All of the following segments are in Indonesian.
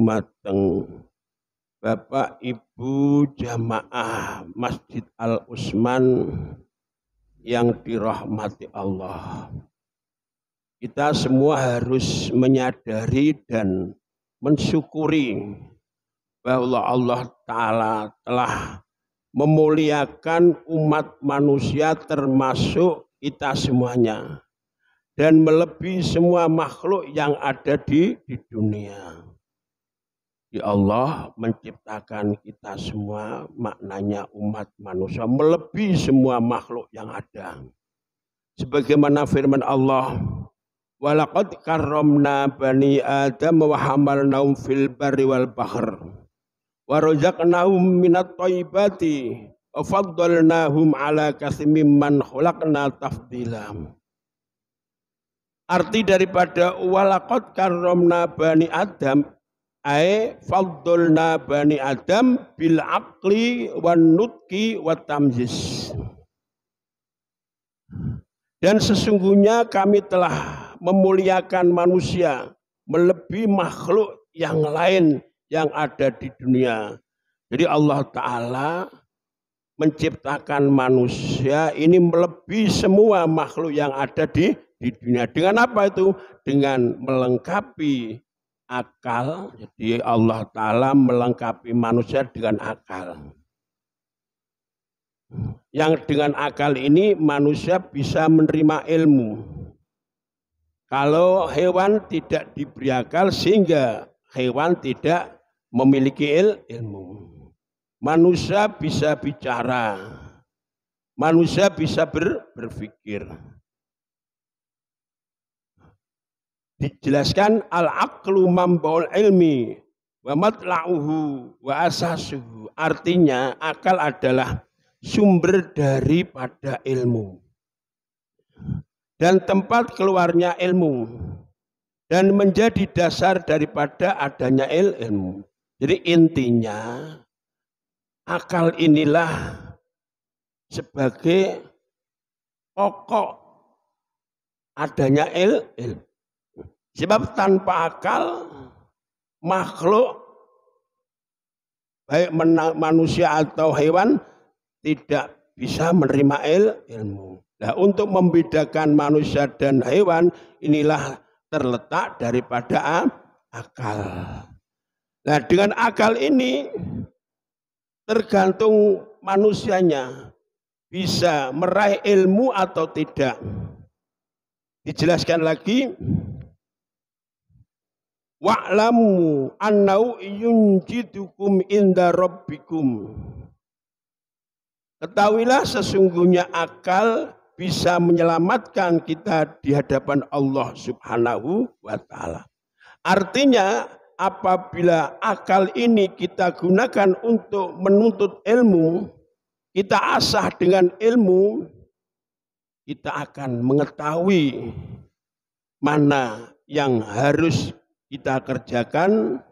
dumateng Bapak Ibu jamaah Masjid Al Utsman yang dirahmati Allah. Kita semua harus menyadari dan mensyukuri bahwa Allah Ta'ala telah memuliakan umat manusia termasuk kita semuanya dan melebihi semua makhluk yang ada di dunia. Ya Allah menciptakan kita semua, maknanya umat manusia melebihi semua makhluk yang ada. Sebagaimana firman Allah, walaqad karramna bani Adam wa hamalnahum fil barri wal bahr wa razaqnahum minat thayyibati wa faddalnahum ala katsirin mimman khalaqna tafdila. Arti daripada walaqad karramna bani Adam ay faddalna bani Adam bil aqli wan nutqi wat tamyiz. Dan sesungguhnya kami telah memuliakan manusia melebihi makhluk yang lain yang ada di dunia. Jadi Allah Ta'ala menciptakan manusia ini melebihi semua makhluk yang ada di dunia. Dengan apa itu? Dengan melengkapi akal. Jadi Allah Ta'ala melengkapi manusia dengan akal. Yang dengan akal ini manusia bisa menerima ilmu. Kalau hewan tidak diberi akal sehingga hewan tidak memiliki ilmu. Manusia bisa bicara. Manusia bisa berpikir. Dijelaskan al-aqlu mambaul ilmi wa matla'uhu wa asasuhu. Artinya akal adalah sumber daripada ilmu dan tempat keluarnya ilmu dan menjadi dasar daripada adanya ilmu. Jadi intinya akal inilah sebagai pokok adanya ilmu. Sebab tanpa akal makhluk baik manusia atau hewan tidak bisa menerima ilmu. Nah, untuk membedakan manusia dan hewan inilah terletak daripada akal. Nah, dengan akal ini tergantung manusianya bisa meraih ilmu atau tidak. Dijelaskan lagi, wa'lamu annau yunjidukum inda rabbikum. Ketahuilah sesungguhnya akal bisa menyelamatkan kita di hadapan Allah Subhanahu wa Ta'ala. Artinya apabila akal ini kita gunakan untuk menuntut ilmu, kita asah dengan ilmu, kita akan mengetahui mana yang harus kita kerjakan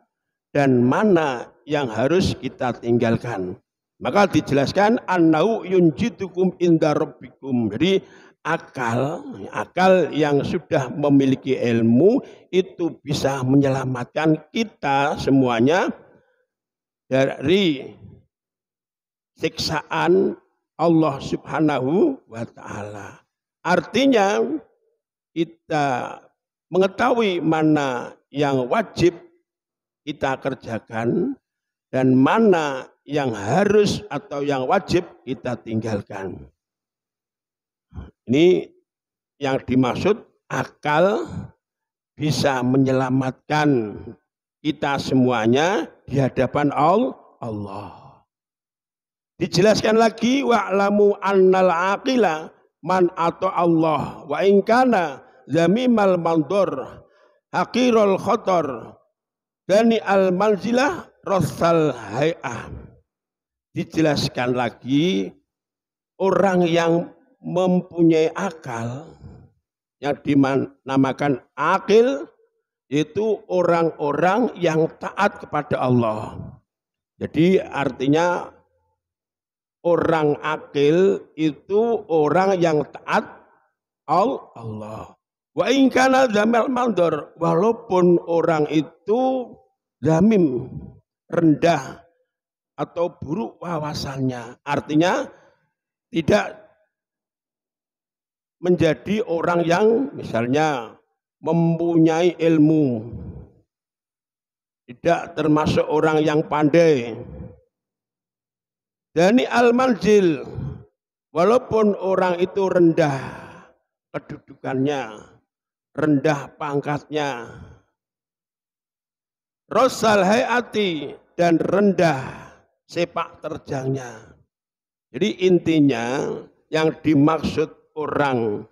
dan mana yang harus kita tinggalkan. Maka dijelaskan annau yunjidukum inda rabbikum. Jadi akal yang sudah memiliki ilmu itu bisa menyelamatkan kita semuanya dari siksaan Allah Subhanahu wa Ta'ala. Artinya kita mengetahui mana yang wajib kita kerjakan dan mana yang harus atau yang wajib kita tinggalkan. Ini yang dimaksud akal bisa menyelamatkan kita semuanya di hadapan Allah. Dijelaskan lagi, wa'lamu annal aqila man atau Allah wa in kana zamimal mandur haqirul khotor dani al manzilah rasal hay'ah. Dijelaskan lagi, orang yang mempunyai akal yang dinamakan akil itu orang-orang yang taat kepada Allah. Jadi artinya orang akil itu orang yang taat Allah. Wa in kana zamal mandor, walaupun orang itu zamim, rendah atau buruk wawasannya. Artinya tidak menjadi orang yang misalnya mempunyai ilmu, tidak termasuk orang yang pandai. Dani al-manzil, walaupun orang itu rendah kedudukannya, rendah pangkatnya, rosal hayati, dan rendah sepak terjangnya. Jadi intinya yang dimaksud orang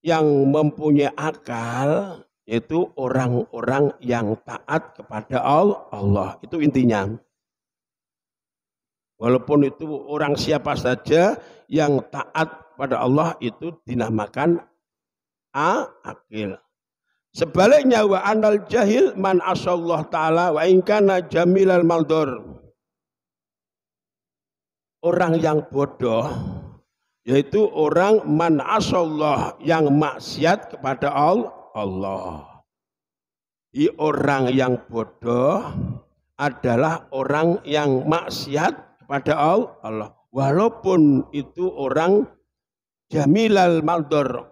yang mempunyai akal yaitu orang-orang yang taat kepada Allah. Itu intinya. Walaupun itu orang siapa saja yang taat pada Allah itu dinamakan akil. Sebaliknya wa anal jahil man asallahu ta'ala wa in kana jamilal maldor. Orang yang bodoh yaitu orang man asallah yang maksiat kepada Allah. Orang yang bodoh adalah orang yang maksiat kepada Allah. Walaupun itu orang jamilal maldor,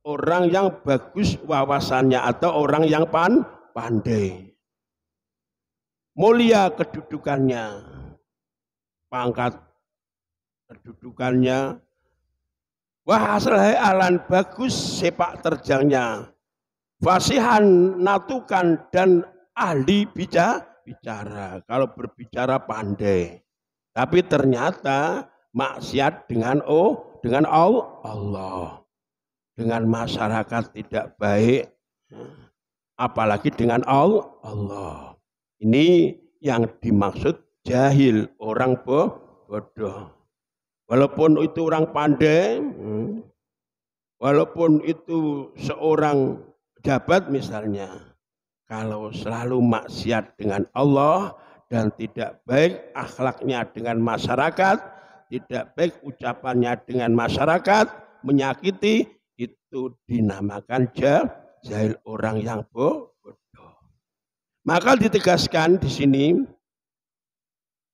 orang yang bagus wawasannya atau orang yang pandai. Mulia kedudukannya, pangkat kedudukannya, wahasalai alan bagus sepak terjangnya, fasihan natukan dan ahli bicara. Kalau berbicara pandai. Tapi ternyata maksiat dengan Allah, dengan masyarakat tidak baik, apalagi dengan Allah. Ini yang dimaksud jahil, orang bodoh. Walaupun itu orang pandai, walaupun itu seorang pejabat misalnya, kalau selalu maksiat dengan Allah dan tidak baik akhlaknya dengan masyarakat, tidak baik ucapannya dengan masyarakat, menyakiti, itu dinamakan jahil, orang yang bodoh. Maka ditegaskan di sini,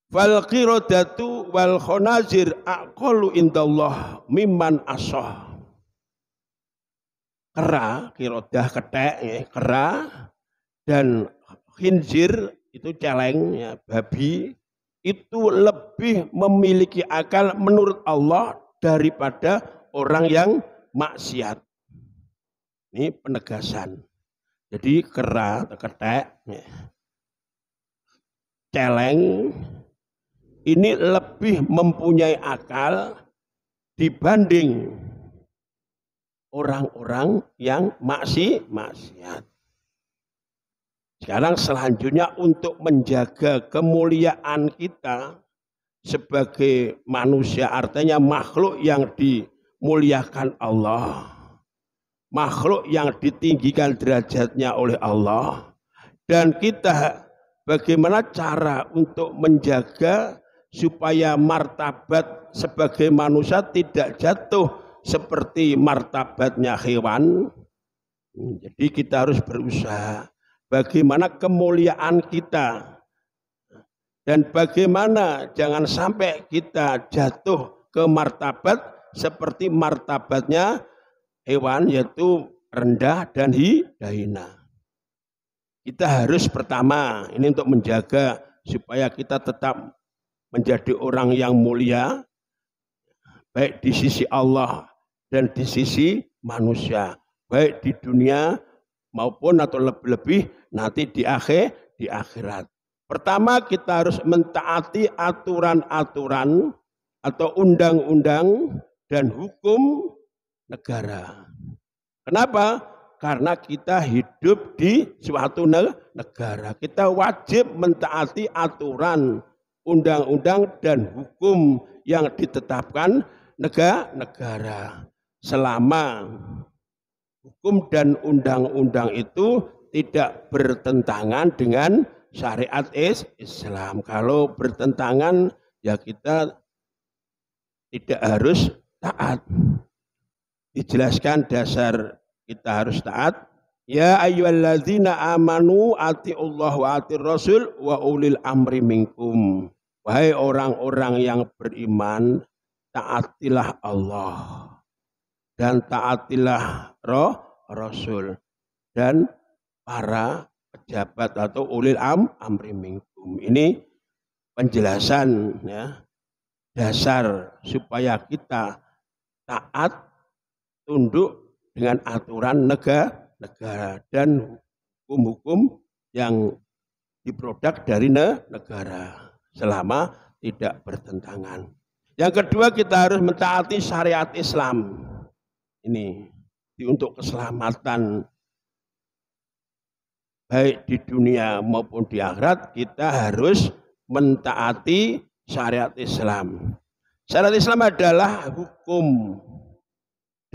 fal qiradatu wal khonazir aqallu indallah mimman asah. Kera, qirodah ketek, kera dan khinzir itu celeng, ya, babi, itu lebih memiliki akal menurut Allah daripada orang yang maksiat. Ini penegasan. Jadi kera, ketek, ya, celeng, ini lebih mempunyai akal dibanding orang-orang yang maksiat. Sekarang selanjutnya untuk menjaga kemuliaan kita sebagai manusia, artinya makhluk yang dimuliakan Allah, makhluk yang ditinggikan derajatnya oleh Allah, dan kita bagaimana cara untuk menjaga supaya martabat sebagai manusia tidak jatuh seperti martabatnya hewan. Jadi kita harus berusaha bagaimana kemuliaan kita dan bagaimana jangan sampai kita jatuh ke martabat seperti martabatnya hewan, yaitu rendah dan hina. Kita harus pertama ini untuk menjaga supaya kita tetap menjadi orang yang mulia baik di sisi Allah dan di sisi manusia, baik di dunia maupun atau lebih-lebih nanti di akhirat. Pertama kita harus mentaati aturan-aturan atau undang-undang dan hukum negara. Kenapa? Karena kita hidup di suatu negara. Kita wajib mentaati aturan, undang-undang dan hukum yang ditetapkan negara. Selama hukum dan undang-undang itu tidak bertentangan dengan syariat Islam. Kalau bertentangan ya kita tidak harus taat. Dijelaskan dasar kita harus taat Ya ayyuhalladzina amanu atiullah wa atir rasul wa ulil amri minkum. Wahai orang-orang yang beriman, taatilah Allah dan taatilah Rasul dan para pejabat atau ulil amri minkum. Ini penjelasan ya, dasar supaya kita taat tunduk dengan aturan negara dan hukum-hukum yang diproduk dari negara selama tidak bertentangan. Yang kedua, kita harus mentaati syariat Islam. Ini untuk keselamatan baik di dunia maupun di akhirat, kita harus mentaati syariat Islam. Syariat Islam adalah hukum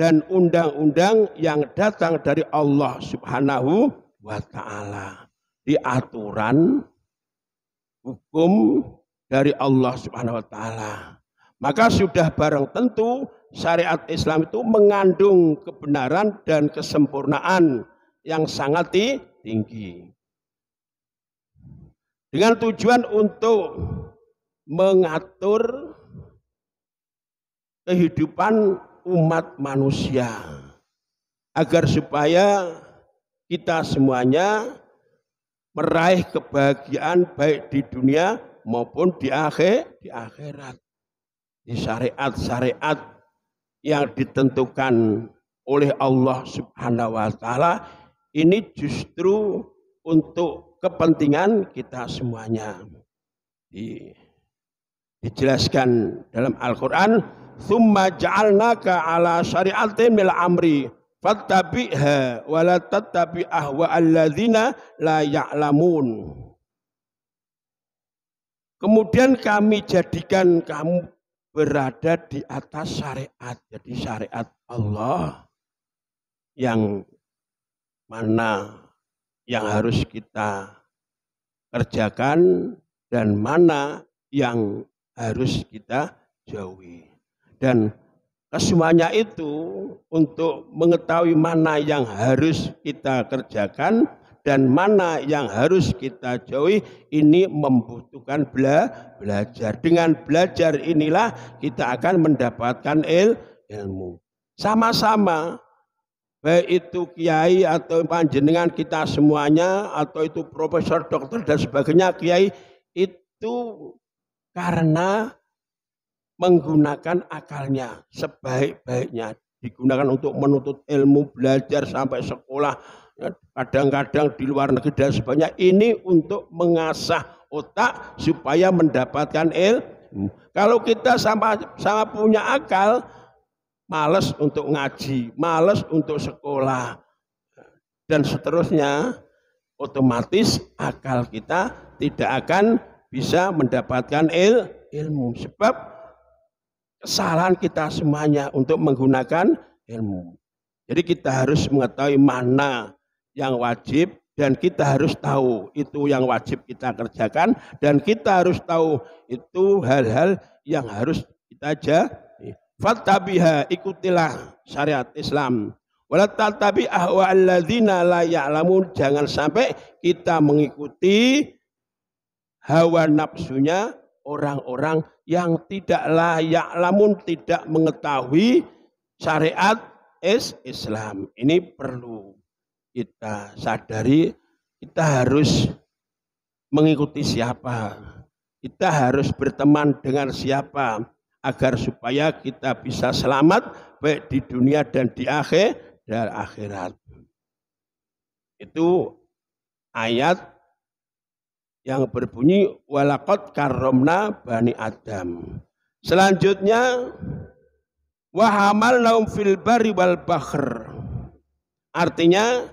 dan undang-undang yang datang dari Allah Subhanahu wa Ta'ala. Di aturan hukum dari Allah Subhanahu wa Ta'ala. Maka sudah barang tentu syariat Islam itu mengandung kebenaran dan kesempurnaan yang sangat tinggi. Dengan tujuan untuk mengatur kehidupan umat manusia agar supaya kita semuanya meraih kebahagiaan baik di dunia maupun di akhirat. Di syariat-syariat yang ditentukan oleh Allah Subhanahu wa Ta'ala ini justru untuk kepentingan kita semuanya. Dijelaskan dalam Al-Quran, "Tsumma ja'alnaka ala syari'atin mil amri fattabi'ha wa la tattabi' ahwa'al ladzina la ya'lamun." Kemudian kami jadikan kamu berada di atas syariat. Jadi syariat Allah yang mana yang harus kita kerjakan dan mana yang harus kita jauhi. Dan kesemuanya itu untuk mengetahui mana yang harus kita kerjakan dan mana yang harus kita jauhi, ini membutuhkan belajar. Dengan belajar inilah kita akan mendapatkan ilmu. Sama-sama, baik itu kiai atau panjenengan kita semuanya, atau itu profesor, dokter dan sebagainya, kiai itu karena menggunakan akalnya sebaik-baiknya, digunakan untuk menuntut ilmu, belajar sampai sekolah, kadang-kadang di luar negeri dan sebagainya. Ini untuk mengasah otak supaya mendapatkan ilmu. Kalau kita sama punya akal, malas untuk ngaji, malas untuk sekolah dan seterusnya, otomatis akal kita tidak akan bisa mendapatkan ilmu. Sebab kesalahan kita semuanya untuk menggunakan ilmu. Jadi kita harus mengetahui mana yang wajib dan kita harus tahu itu yang wajib kita kerjakan, dan kita harus tahu itu hal-hal yang harus kita jauhi. Fattabiha, ikutilah syariat Islam. Wala tattabi ahwa'al ladzina la ya'lamun, jangan sampai kita mengikuti hawa nafsunya orang-orang yang tidak layak, lamun tidak mengetahui syariat Islam. Ini perlu kita sadari. Kita harus mengikuti siapa, kita harus berteman dengan siapa, agar supaya kita bisa selamat baik di dunia dan di akhirat. Itu ayat yang berbunyi walaqad karramna bani Adam. Selanjutnya wa hamalnahum fil barri wal bahr. Artinya,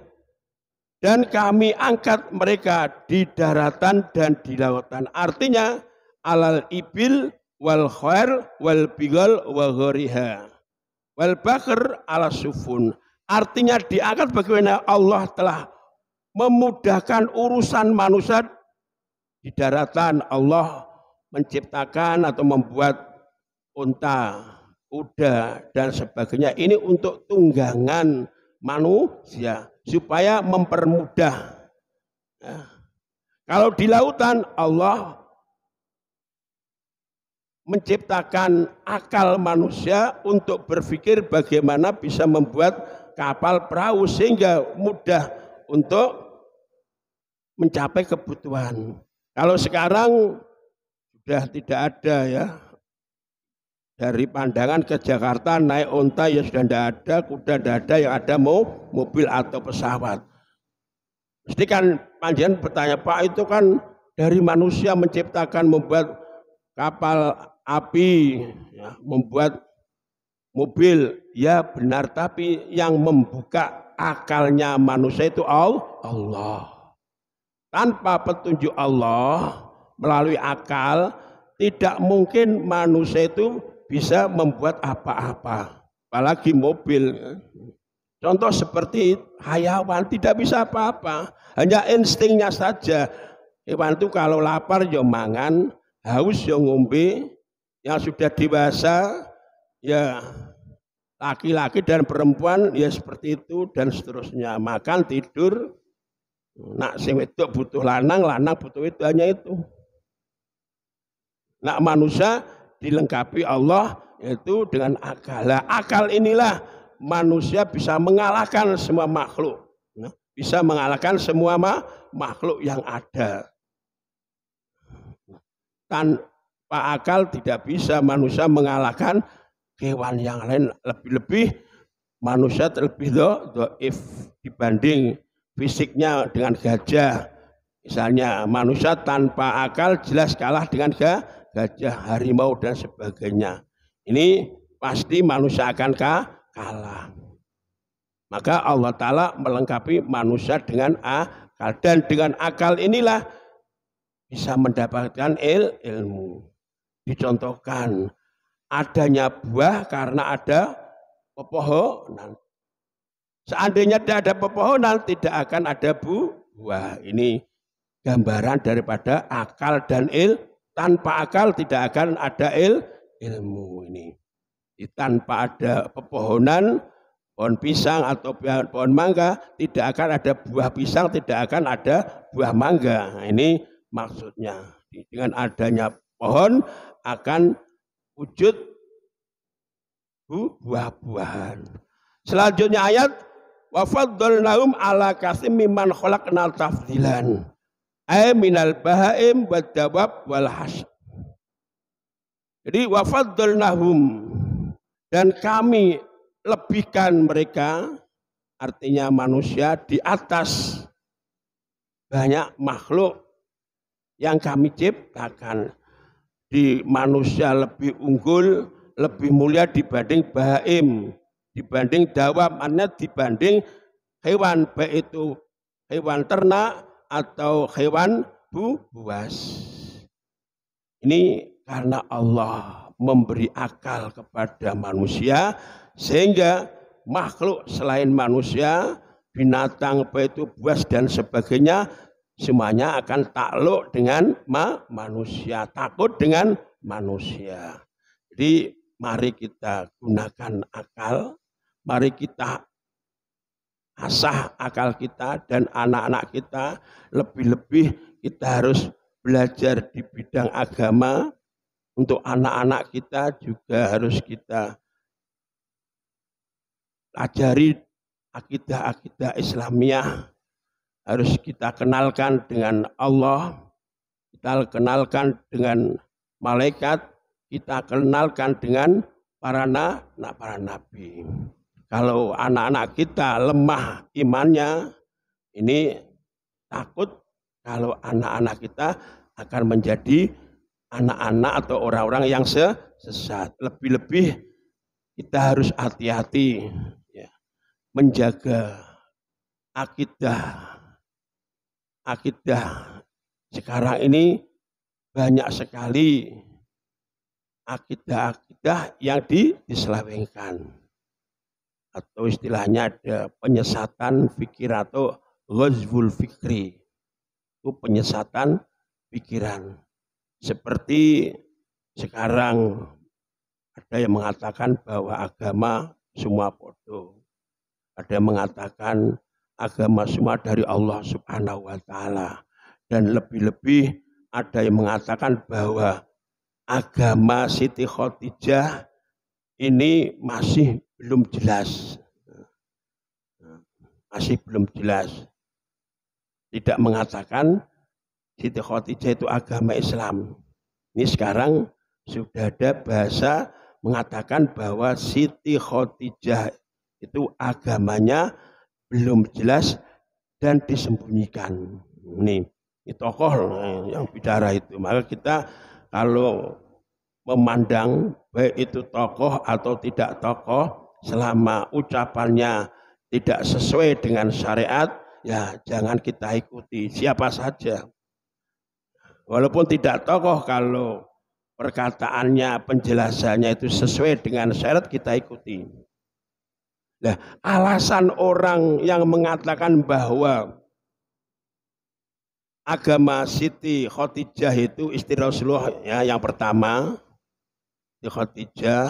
dan kami angkat mereka di daratan dan di lautan. Artinya alal ibil wal khair wal bigal wa ghariha wal bahr ala sufun. Artinya diangkat bagaimana Allah telah memudahkan urusan manusia. Di daratan Allah menciptakan atau membuat unta, kuda dan sebagainya. Ini untuk tunggangan manusia supaya mempermudah. Ya. Kalau di lautan Allah menciptakan akal manusia untuk berpikir bagaimana bisa membuat kapal perahu sehingga mudah untuk mencapai kebutuhan. Kalau sekarang sudah tidak ada ya. Dari Pandangan ke Jakarta naik onta ya sudah tidak ada, kuda tidak ada, yang ada mobil atau pesawat. Mesti kan panjenengan bertanya, Pak, itu kan dari manusia menciptakan membuat kapal api, ya, membuat mobil, ya benar, tapi yang membuka akalnya manusia itu Allah. Tanpa petunjuk Allah melalui akal, tidak mungkin manusia itu bisa membuat apa-apa, apalagi mobil. Contoh seperti hayawan tidak bisa apa-apa, hanya instingnya saja. Hewan itu kalau lapar ya mangan, haus ya ngombe, yang sudah dewasa ya laki-laki dan perempuan ya seperti itu dan seterusnya, makan tidur. Nak sing wedok butuh lanang, lanang butuh itu, hanya itu. Nak manusia dilengkapi Allah yaitu dengan akal. Akal inilah manusia bisa mengalahkan semua makhluk. Bisa mengalahkan semua makhluk yang ada. Tanpa akal tidak bisa manusia mengalahkan hewan yang lain. Lebih-lebih manusia terlebih dhaif dibanding fisiknya dengan gajah. Misalnya manusia tanpa akal jelas kalah dengan gajah, harimau dan sebagainya. Ini pasti manusia akan kalah. Maka Allah Ta'ala melengkapi manusia dengan akal. Dan dengan akal inilah bisa mendapatkan ilmu. Dicontohkan adanya buah karena ada pepohonan. Seandainya tidak ada pepohonan, tidak akan ada buah. Ini gambaran daripada akal dan tanpa akal tidak akan ada ilmu ini. Tanpa ada pepohonan, pohon pisang atau pohon mangga, tidak akan ada buah pisang, tidak akan ada buah mangga. Nah, ini maksudnya. Dengan adanya pohon akan wujud buah-buahan. Selanjutnya ayat wa faddalnahum ala katsir mimman khalaqna tafdilan. Ay minal bahaim wad dawab wal hasy. Jadi wa faddalnahum, dan kami lebihkan mereka, artinya manusia, di atas banyak makhluk yang kami ciptakan. Di manusia lebih unggul, lebih mulia dibanding bahaim, dibanding dawab, artinya dibanding hewan, baik itu hewan ternak atau hewan buas. Ini karena Allah memberi akal kepada manusia, sehingga makhluk selain manusia, binatang, baik itu buas dan sebagainya, semuanya akan takluk dengan manusia, takut dengan manusia. Jadi mari kita gunakan akal, mari kita asah akal kita dan anak-anak kita. Lebih-lebih kita harus belajar di bidang agama. Untuk anak-anak kita juga harus kita ajari akidah-akidah Islamiyah. Harus kita kenalkan dengan Allah, kita kenalkan dengan malaikat, kita kenalkan dengan para nabi. Kalau anak-anak kita lemah imannya, ini takut kalau anak-anak kita akan menjadi anak-anak atau orang-orang yang sesat. Lebih-lebih kita harus hati-hati ya, menjaga akidah. Sekarang ini banyak sekali akidah-akidah yang diselewengkan. Atau istilahnya ada penyesatan fikir atau ghazwul fikri. Itu penyesatan pikiran. Seperti sekarang ada yang mengatakan bahwa agama semua bodoh. Ada yang mengatakan agama semua dari Allah Subhanahu wa taala. Dan lebih-lebih ada yang mengatakan bahwa agama Siti Khadijah ini masih belum jelas. Masih belum jelas. Tidak mengatakan Siti Khadijah itu agama Islam. Ini sekarang sudah ada bahasa mengatakan bahwa Siti Khadijah itu agamanya belum jelas dan disembunyikan. Ini tokoh yang bicara itu. Maka kita kalau memandang baik itu tokoh atau tidak tokoh, selama ucapannya tidak sesuai dengan syariat, ya jangan kita ikuti siapa saja. Walaupun tidak tokoh, kalau perkataannya, penjelasannya itu sesuai dengan syariat, kita ikuti. Nah, alasan orang yang mengatakan bahwa agama Siti Khadijah itu istri Rasulullah, ya, yang pertama, Siti Khadijah,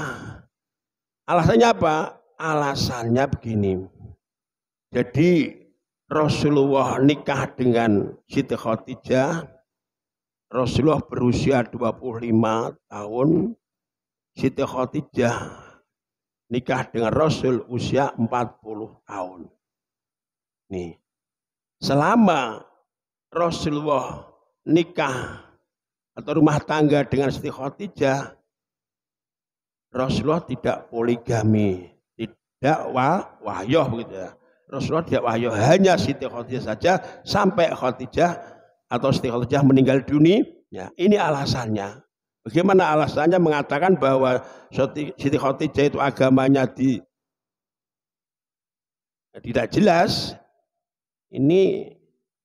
alasannya apa? Alasannya begini. Jadi Rasulullah nikah dengan Siti Khadijah, Rasulullah berusia 25 tahun, Siti Khadijah nikah dengan Rasul usia 40 tahun. Nih, selama Rasulullah nikah atau rumah tangga dengan Siti Khadijah, Rasulullah tidak poligami, tidak wahyoh begitu ya. Rasulullah tidak wahyoh, hanya Siti Khadijah saja sampai Khadijah atau Siti Khadijah meninggal dunia. Ya, ini alasannya. Bagaimana alasannya mengatakan bahwa Siti Khadijah itu agamanya tidak jelas? Ini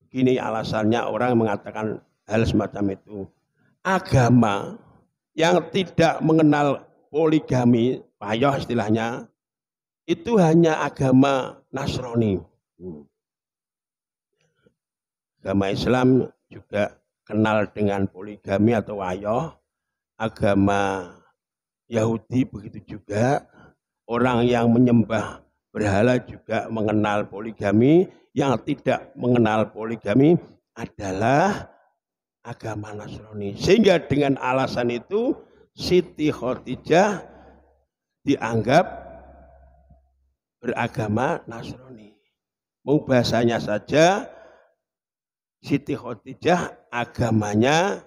begini alasannya orang mengatakan hal semacam itu. Agama yang tidak mengenal poligami, wahyoh istilahnya, itu hanya agama Nasrani. Agama Islam juga kenal dengan poligami atau wahyoh. Agama Yahudi begitu juga. Orang yang menyembah berhala juga mengenal poligami. Yang tidak mengenal poligami adalah agama Nasrani. Sehingga dengan alasan itu Siti Khadijah dianggap beragama Nasrani. Bahasanya saja Siti Khadijah agamanya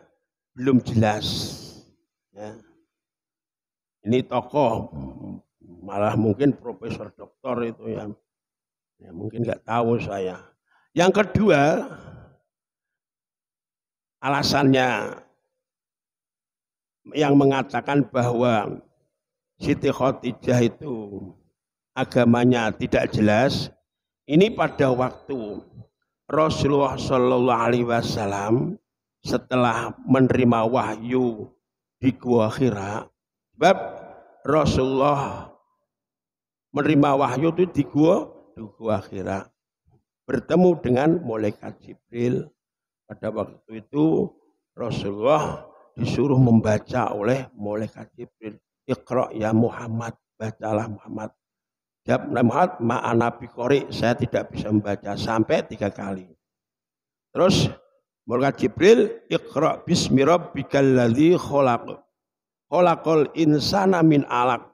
belum jelas. Ya. Ini tokoh, malah mungkin profesor doktor itu ya mungkin nggak tahu saya. Yang kedua, alasannya yang mengatakan bahwa Siti Khadijah itu agamanya tidak jelas, ini pada waktu Rasulullah Shallallahu Alaihi Wasallam setelah menerima wahyu di Gua Hira, sebab Rasulullah menerima wahyu itu di Gua Hira, bertemu dengan malaikat Jibril. Pada waktu itu Rasulullah disuruh membaca oleh malaikat Jibril, Iqra ya Muhammad, bacalah Muhammad. Jawab Muhammad, ma'ana biqori, saya tidak bisa membaca, sampai 3 kali. Terus malaikat Jibril, Iqra bismi rabbikal ladzi khalaq, khalaqal insana min alaq,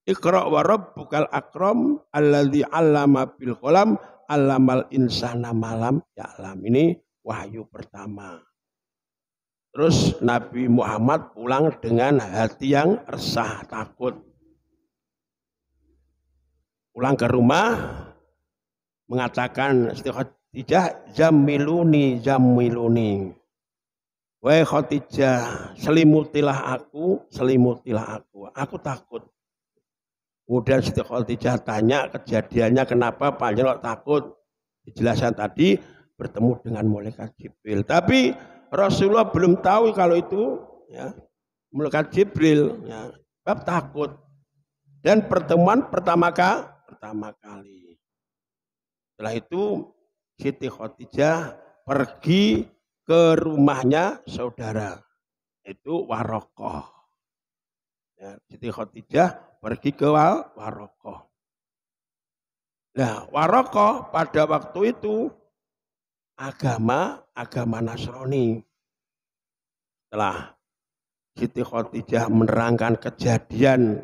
Iqra wa rabbukal akram alladzi 'allama bil qalam, 'allamal insana malam ya'lam. Ini wahyu pertama. Terus Nabi Muhammad pulang dengan hati yang resah, takut. Pulang ke rumah mengatakan Siti Khadijah, jamiluni. Wahai Khadijah, selimutilah aku, aku takut. Kemudian Siti Khadijah tanya kejadiannya, kenapa panjenengan takut? Dijelaskan tadi bertemu dengan malaikat Jibril. Tapi Rasulullah belum tahu kalau itu ya malaikat Jibril, ya, sebab takut. Dan pertemuan pertama kali. Setelah itu Siti Khadijah pergi ke rumahnya saudara, itu Warokoh. Ya, Siti Khadijah pergi ke Warokoh. Nah, Waraqah pada waktu itu agama Nasrani. Setelah Siti Khadijah menerangkan kejadian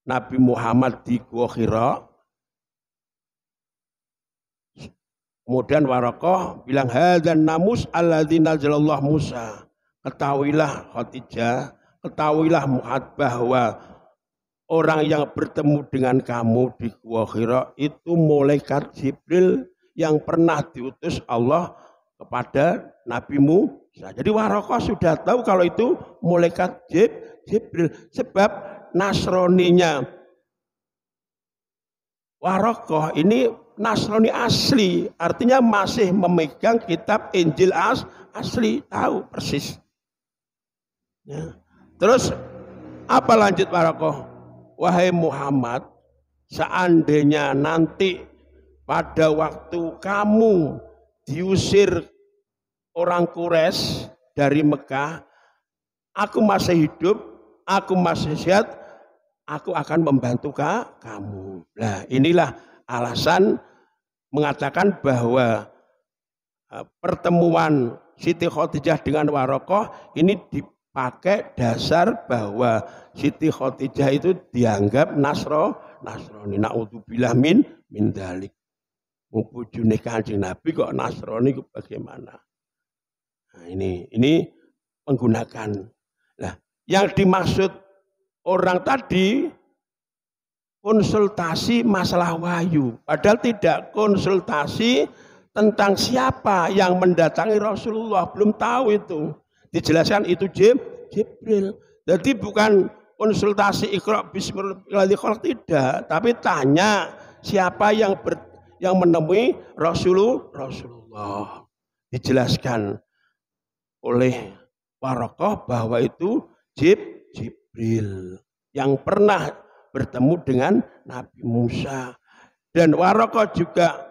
Nabi Muhammad di Gua Hira, kemudian Waraqah bilang hadzan namus alladzi nazalallahu Musa. Ketahuilah Khadijah, ketahuilah Muhammad bahwa orang yang bertemu dengan kamu di Gua Hira itu malaikat Jibril yang pernah diutus Allah kepada Nabi Musa. Jadi Waraqah sudah tahu kalau itu malaikat Jibril, sebab Nasroninya Waraqah ini Nasrani asli, artinya masih memegang kitab Injil asli, tahu persis. Ya. Terus apa lanjut Waraqah? Wahai Muhammad, seandainya nanti pada waktu kamu diusir orang Quraisy dari Mekah, aku masih hidup, aku masih sehat, aku akan membantu kamu. Nah, inilah alasan mengatakan bahwa pertemuan Siti Khadijah dengan Waraqah ini dipakai dasar bahwa Siti Khadijah itu dianggap Nasrani. Naudzubillah min dalik. Bojone Kanjeng Nabi kok Nasrani bagaimana? Nah, ini menggunakan. Nah, yang dimaksud orang tadi konsultasi masalah wahyu, padahal tidak konsultasi tentang siapa yang mendatangi Rasulullah, belum tahu itu. Dijelaskan itu Jibril. Jadi bukan konsultasi Iqra bismillahirrahmanirrahim tidak, tapi tanya siapa yang menemui Rasulullah. Dijelaskan oleh Waraqah bahwa itu Jibril yang pernah bertemu dengan Nabi Musa. Dan Waraqah juga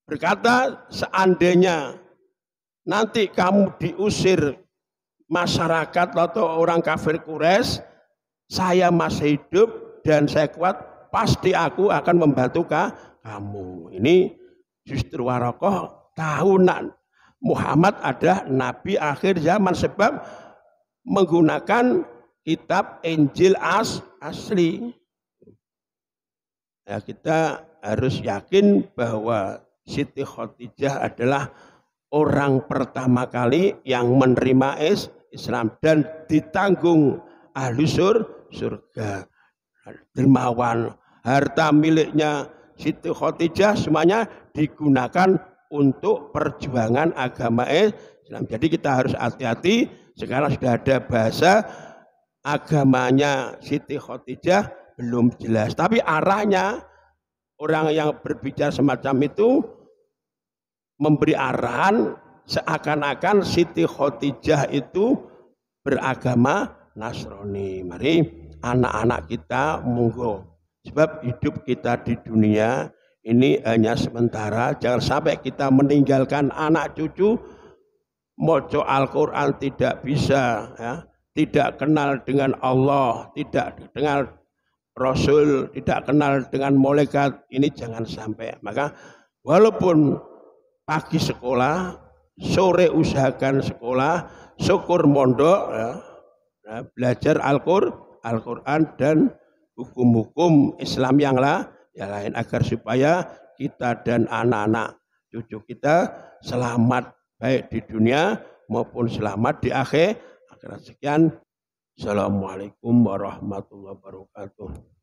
berkata, seandainya nanti kamu diusir masyarakat atau orang kafir Quraisy, saya masih hidup dan saya kuat, pasti aku akan membantu kamu. Ini justru Waraqah tahunan Muhammad ada nabi akhir zaman, sebab menggunakan kitab Injil asli. Ya, kita harus yakin bahwa Siti Khadijah adalah orang pertama kali yang menerima Islam dan ditanggung ahli surga. Dermawan, harta miliknya Siti Khadijah semuanya digunakan untuk perjuangan agama Islam. Jadi kita harus hati-hati. Sekarang sudah ada bahasa agamanya Siti Khadijah belum jelas, tapi arahnya orang yang berbicara semacam itu memberi arahan seakan-akan Siti Khadijah itu beragama Nasrani. Mari anak-anak kita monggo, sebab hidup kita di dunia ini hanya sementara. Jangan sampai kita meninggalkan anak cucu moco Al-Quran tidak bisa, ya, tidak kenal dengan Allah, tidak kenal Rasul, tidak kenal dengan malaikat. Ini jangan sampai. Maka walaupun pagi sekolah, sore usahakan sekolah, syukur mondok, ya, belajar Al-Quran dan hukum-hukum Islam yang lain, agar supaya kita dan anak-anak cucu kita selamat baik di dunia maupun selamat di akhirat. Sekian. Assalamualaikum warahmatullahi wabarakatuh.